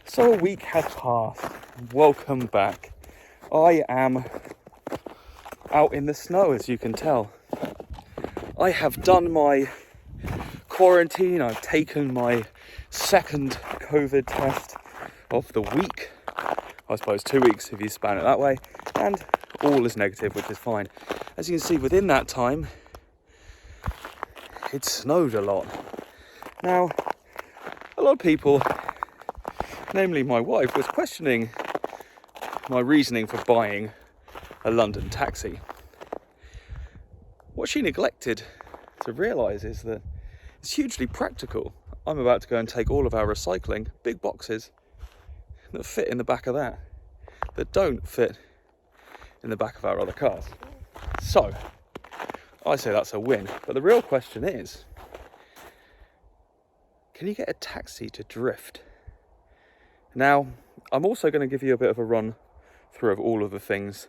So a week has passed. Welcome back. I am out in the snow, as you can tell. I have done my quarantine. I've taken my second COVID test of the week. I suppose 2 weeks if you span it that way. And all is negative, which is fine. As you can see, within that time, it snowed a lot. Now, a lot of people, namely my wife, was questioning my reasoning for buying a London taxi. What she neglected to realise is that it's hugely practical. I'm about to go and take all of our recycling, big boxes, that fit in the back of that don't fit in the back of our other cars. So, I say that's a win. But the real question is, can you get a taxi to drift? Now, I'm also going to give you a bit of a run through of all of the things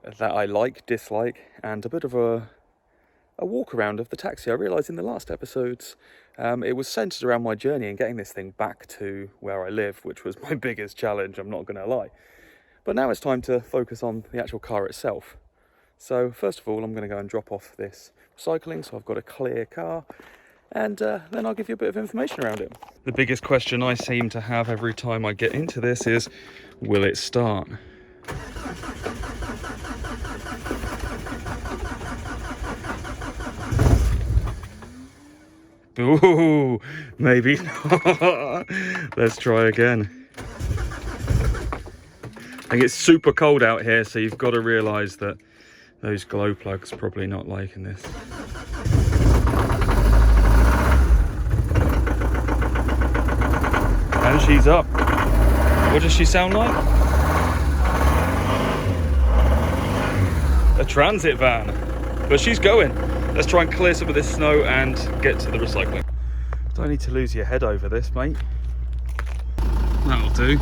that I like, dislike, and a bit of a walk around of the taxi. I realised in the last episodes it was centred around my journey and getting this thing back to where I live, which was my biggest challenge, I'm not going to lie. But now it's time to focus on the actual car itself. So first of all, I'm going to go and drop off this recycling, so I've got a clear car, and then I'll give you a bit of information around it. The biggest question I seem to have every time I get into this is, will it start? Ooh, maybe not. Let's try again. I think it's super cold out here, so you've got to realise that those glow plugs probably not liking this. And she's up. What does she sound like? A transit van. But she's going. Let's try and clear some of this snow and get to the recycling. Don't need to lose your head over this, mate. That'll do.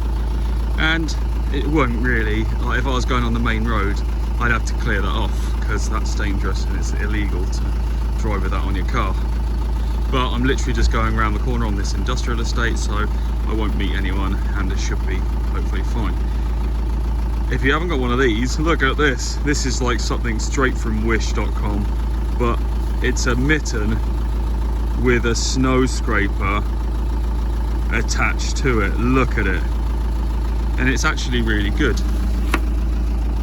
And it won't really, like if I was going on the main road, I'd have to clear that off because that's dangerous and it's illegal to drive with that on your car. But I'm literally just going around the corner on this industrial estate, so I won't meet anyone and it should be hopefully fine. If you haven't got one of these, look at this. This is like something straight from wish.com, but it's a mitten with a snow scraper attached to it. Look at it. And it's actually really good.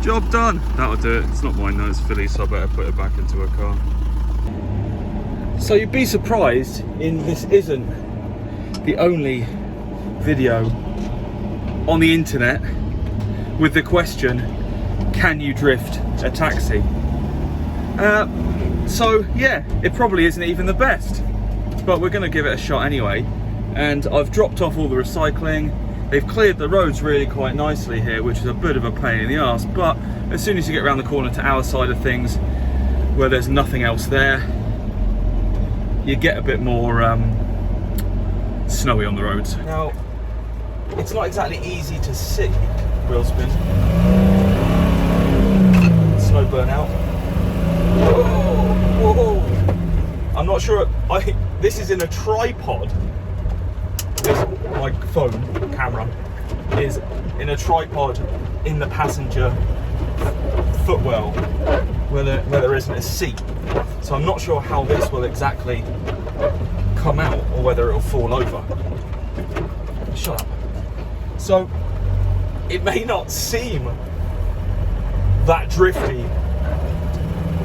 Job done. That'll do it. It's not mine though, it's Philly's, so I better put it back into a car. So you'd be surprised this isn't the only video on the internet with the question, can you drift a taxi? So yeah, it probably isn't even the best, but we're going to give it a shot anyway. And I've dropped off all the recycling. They've cleared the roads really quite nicely here, which is a bit of a pain in the arse, but as soon as you get around the corner to our side of things, where there's nothing else there, you get a bit more snowy on the roads. Now, it's not exactly easy to see. Wheel spin. Snow burnout. Whoa, whoa. I'm not sure, this is in a tripod. My phone camera is in a tripod in the passenger footwell where there isn't a seat. So I'm not sure how this will exactly come out or whether it'll fall over. Shut up. So it may not seem that drifty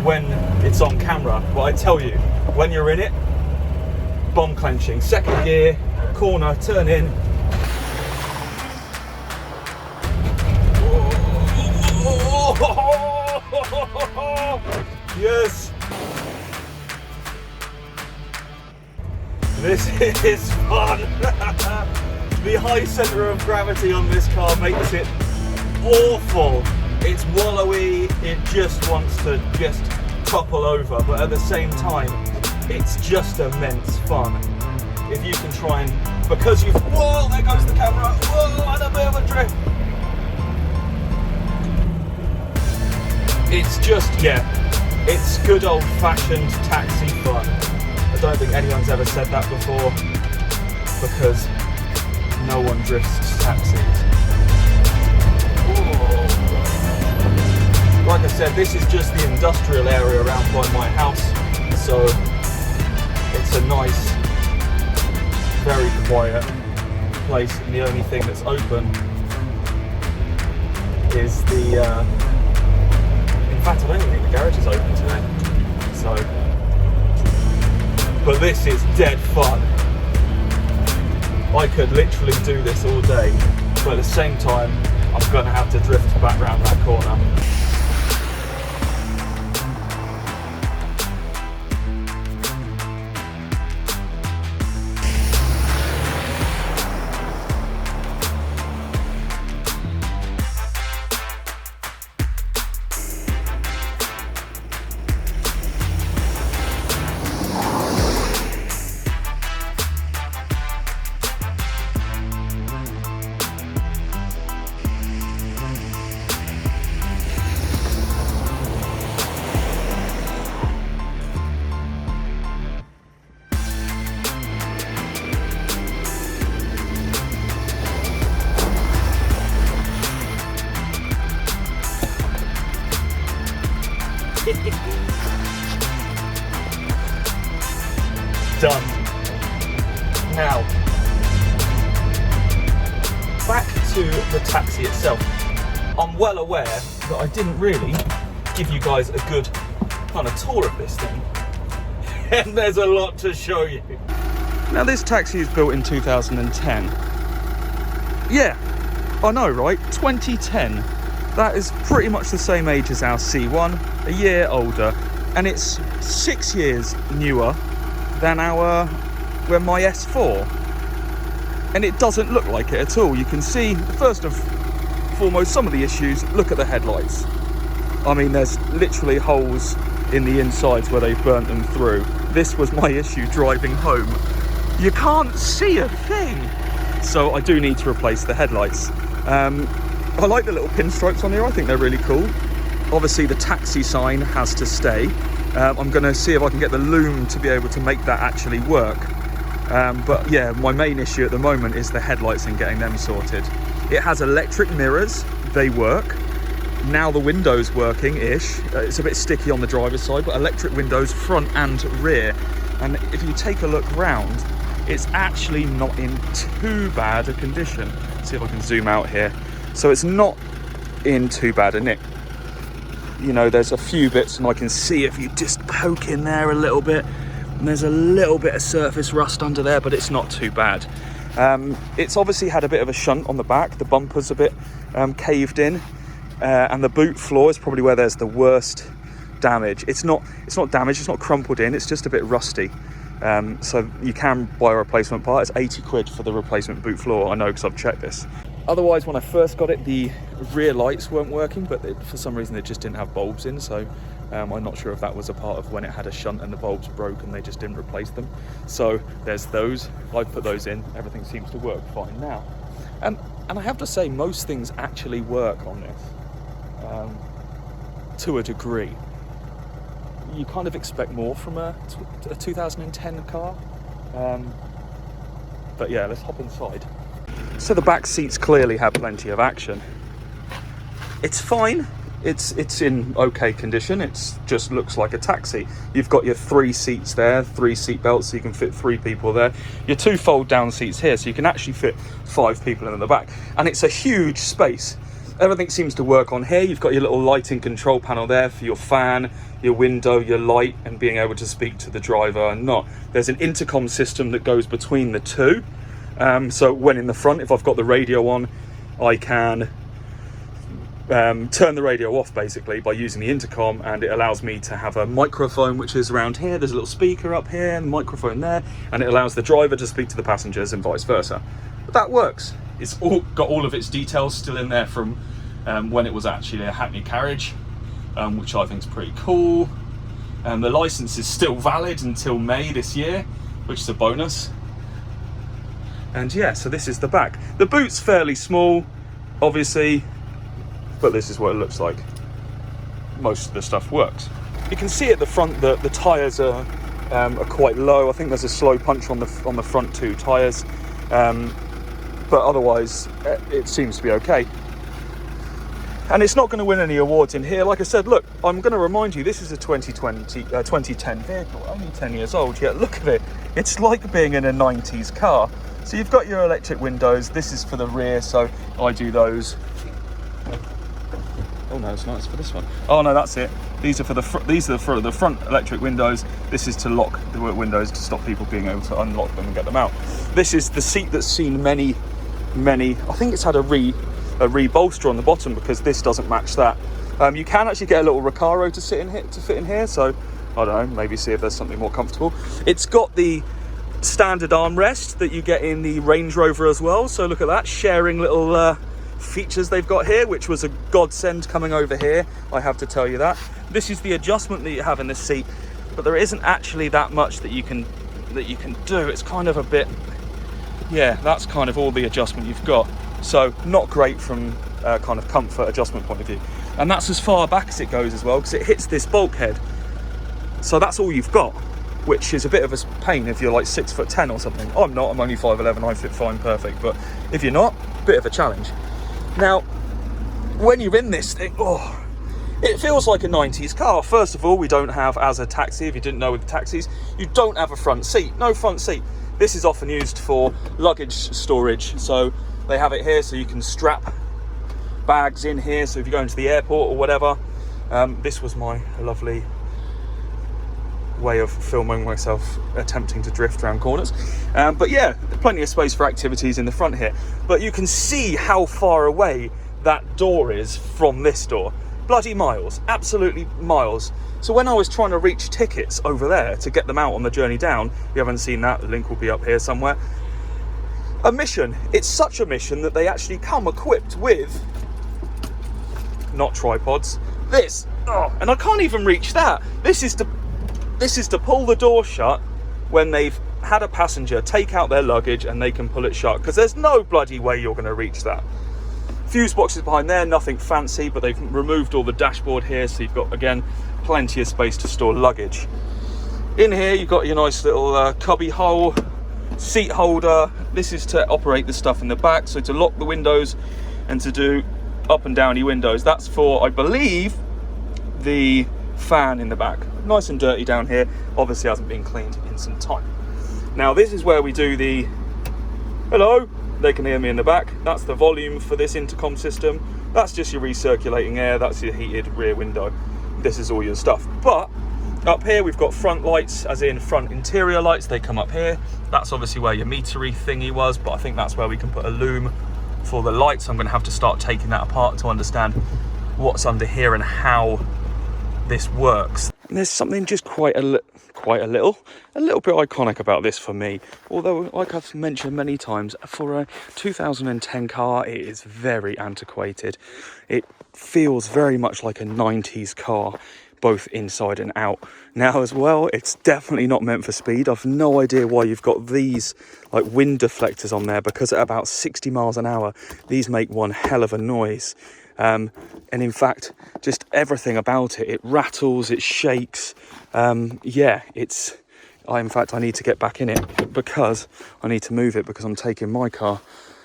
when it's on camera, but I tell you, when you're in it, bum clenching, second gear, corner, turn in. Yes. This is fun. The high centre of gravity on this car makes it awful. It's wallowy, it just wants to just topple over, but at the same time, it's just immense fun. If you can try and, because you've, whoa, there goes the camera, whoa, and a bit of a drift. It's just, yeah, it's good old fashioned taxi fun. I don't think anyone's ever said that before, because no one drifts taxis. Whoa. Like I said, this is just the industrial area around by my house, so it's a nice, very quiet place, and the only thing that's open is the in fact I don't even think the garage is open today, so but this is dead fun. I could literally do this all day, but at the same time I'm going to have to drift back round that corner. Done. Now, back to the taxi itself. I'm well aware that I didn't really give you guys a good kind of tour of this thing. And there's a lot to show you. Now this taxi is built in 2010. Yeah, I know, right? 2010. That is pretty much the same age as our C1, a year older, and it's 6 years newer than my S4, and it doesn't look like it at all. You can see, first and foremost, some of the issues. Look at the headlights. I mean, there's literally holes in the insides where they've burnt them through. This was my issue driving home. You can't see a thing. So I do need to replace the headlights. I like the little pinstripes on here. I think they're really cool. Obviously the taxi sign has to stay. I'm going to see if I can get the loom to be able to make that actually work. But yeah, my main issue at the moment is the headlights and getting them sorted. It has electric mirrors. They work. Now the window's working-ish. It's a bit sticky on the driver's side, but electric windows front and rear. And if you take a look round, it's actually not in too bad a condition. Let's see if I can zoom out here. So it's not in too bad a nick. You know, there's a few bits, and I can see if you just poke in there a little bit, and there's a little bit of surface rust under there, but it's not too bad. It's obviously had a bit of a shunt on the back. The bumper's a bit caved in, and the boot floor is probably where there's the worst damage. It's not damaged, it's not crumpled in, it's just a bit rusty. So you can buy a replacement part. It's 80 quid for the replacement boot floor. I know, because I've checked this. Otherwise, when I first got it, the rear lights weren't working, but for some reason they just didn't have bulbs in, so I'm not sure if that was a part of when it had a shunt and the bulbs broke and they just didn't replace them. So there's those. I've put those in. Everything seems to work fine now. And I have to say, most things actually work on this, to a degree. You kind of expect more from a 2010 car. But yeah, let's hop inside. So the back seats clearly have plenty of action. It's fine. It's in okay condition. It just looks like a taxi. You've got your 3 seats there, 3 seat belts, so you can fit 3 people there. Your 2 fold down seats here, so you can actually fit 5 people in the back. And it's a huge space. Everything seems to work on here. You've got your little lighting control panel there for your fan, your window, your light, and being able to speak to the driver and not. There's an intercom system that goes between the two. So when in the front, if I've got the radio on, I can turn the radio off basically by using the intercom, and it allows me to have a microphone which is around here. There's a little speaker up here and a microphone there, and it allows the driver to speak to the passengers and vice versa. But that works. It's got all of its details still in there from when it was actually a Hackney carriage, which I think is pretty cool. The license is still valid until May this year, which is a bonus. And yeah, so this is the back. The boot's fairly small, obviously, but this is what it looks like. Most of the stuff works. You can see at the front that the tyres are quite low. I think there's a slow punch on the front 2 tyres. but otherwise it seems to be okay. And it's not going to win any awards in here. Like I said, look, I'm going to remind you, this is a 2010 vehicle, only 10 years old, yet look at it. It's like being in a 90s car. So you've got your electric windows. This is for the rear, so I do those. Oh no, it's not, it's for this one. Oh no, that's it. These are for the the front electric windows. This is to lock the windows to stop people being able to unlock them and get them out. This is the seat that's seen many, I think it's had a re-bolster on the bottom because this doesn't match that. You can actually get a little Recaro to fit in here, so I don't know, maybe see if there's something more comfortable. It's got the standard armrest that you get in the Range Rover as well, so look at that, sharing little features they've got here, which was a godsend coming over here, I have to tell you that. This is the adjustment that you have in this seat, but there isn't actually that much that you can do. It's kind of a bit, yeah, that's kind of all the adjustment you've got. So not great from a kind of comfort adjustment point of view. And that's as far back as it goes as well, because it hits this bulkhead. So that's all you've got, which is a bit of a pain if you're like 6'10" or something. I'm not, I'm only 5'11", I fit fine, perfect. But if you're not, bit of a challenge. Now, when you're in this thing, oh, it feels like a 90s car. First of all, we don't have, as a taxi, if you didn't know with taxis, you don't have a front seat, no front seat. This is often used for luggage storage. So they have it here so you can strap bags in here. So if you're going to the airport or whatever, this was my lovely way of filming myself attempting to drift around corners. But yeah, plenty of space for activities in the front here. But you can see how far away that door is from this door. Bloody miles, absolutely miles. So when I was trying to reach tickets over there to get them out on the journey down, if you haven't seen that, the link will be up here somewhere. A mission, it's such a mission that they actually come equipped with, not tripods, this, and I can't even reach that. This is to pull the door shut when they've had a passenger take out their luggage and they can pull it shut, because there's no bloody way you're going to reach that. Fuse boxes behind there, nothing fancy, but they've removed all the dashboard here, so you've got, again, plenty of space to store luggage. In here you've got your nice little cubby hole, seat holder. This is to operate the stuff in the back, so to lock the windows and to do up and downy windows. That's for, I believe, the fan in the back. Nice and dirty down here, obviously hasn't been cleaned in some time. Now this is where we do the, hello, they can hear me in the back. That's the volume for this intercom system. That's just your recirculating air, that's your heated rear window. This is all your stuff. But up here we've got front lights, as in front interior lights, they come up here. That's obviously where your metery thingy was, but I think that's where we can put a lume for the lights. I'm going to have to start taking that apart to understand what's under here and how this works. And there's something just quite a little bit iconic about this for me. Although, like I've mentioned many times, for a 2010 car, it is very antiquated. It feels very much like a 90s car, both inside and out. Now as well, it's definitely not meant for speed. I've no idea why you've got these like wind deflectors on there, because at about 60 miles an hour, these make one hell of a noise. And in fact, just everything about it rattles, it shakes. Yeah, I need to get back in it, because I need to move it, because I'm taking my car,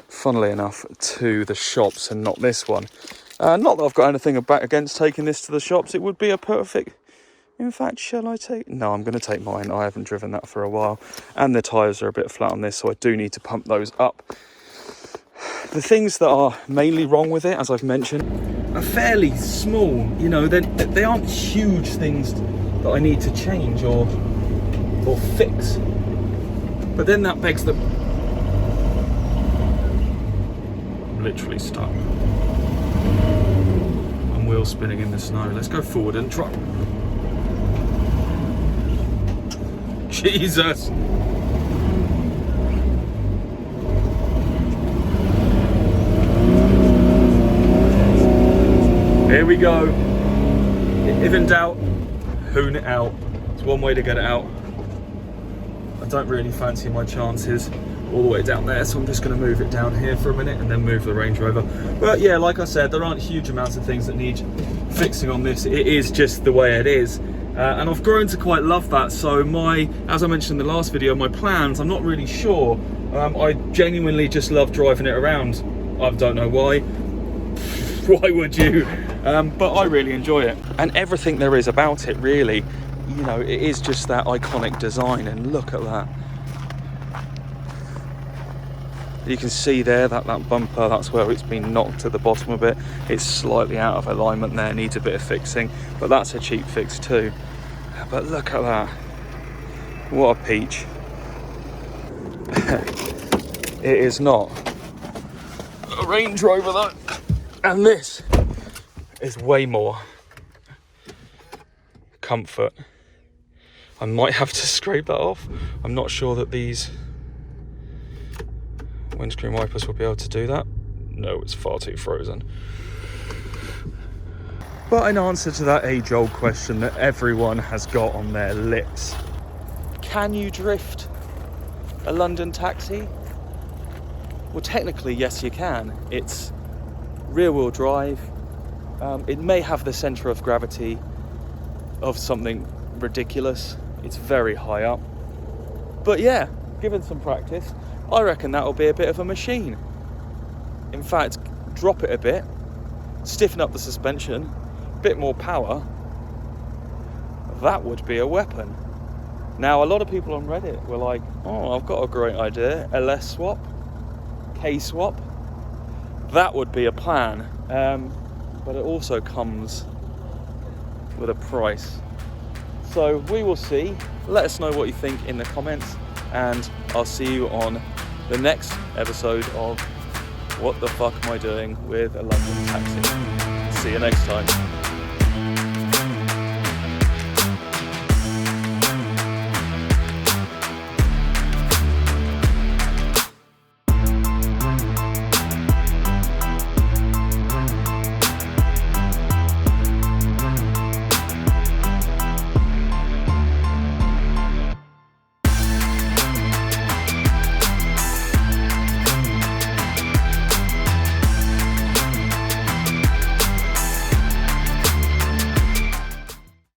funnily enough, to the shops and not this one. Not that I've got anything against taking this to the shops. It would be a perfect, in fact, shall I take? No, I'm going to take mine. I haven't driven that for a while, and the tyres are a bit flat on this, so I do need to pump those up. The things that are mainly wrong with it, as I've mentioned, are fairly small. You know, they aren't huge things that I need to change or fix. But then that begs the... I'm literally stuck. I'm wheel spinning in the snow. Let's go forward and try. Jesus! Here we go. If in doubt, hoon it out. It's one way to get it out. I don't really fancy my chances all the way down there, so I'm just going to move it down here for a minute and then move the Range Rover. But yeah, like I said, there aren't huge amounts of things that need fixing on this. It is just the way it is. And I've grown to quite love that. So as I mentioned in the last video, my plans, I'm not really sure I genuinely just love driving it around. I don't know why. Why would you? But I really enjoy it. And everything there is about it, really, you know, it is just that iconic design. And look at that. You can see there that bumper, that's where it's been knocked at the bottom a bit. It's slightly out of alignment there, needs a bit of fixing, but that's a cheap fix too. But look at that. What a peach. It is not a Range Rover though. And this is way more comfort. I might have to scrape that off. I'm not sure that these windscreen wipers will be able to do that. No, it's far too frozen. But in answer to that age-old question that everyone has got on their lips, can you drift a London taxi? Well, technically, yes, you can. It's rear-wheel drive. It may have the centre of gravity of something ridiculous. It's very high up. But yeah, given some practice, I reckon that'll be a bit of a machine. In fact, drop it a bit, stiffen up the suspension, a bit more power. That would be a weapon. Now, a lot of people on Reddit were like, oh, I've got a great idea. LS swap, K swap. That would be a plan. But it also comes with a price. So we will see. Let us know what you think in the comments, and I'll see you on the next episode of What the Fuck Am I Doing with a London Taxi. See you next time.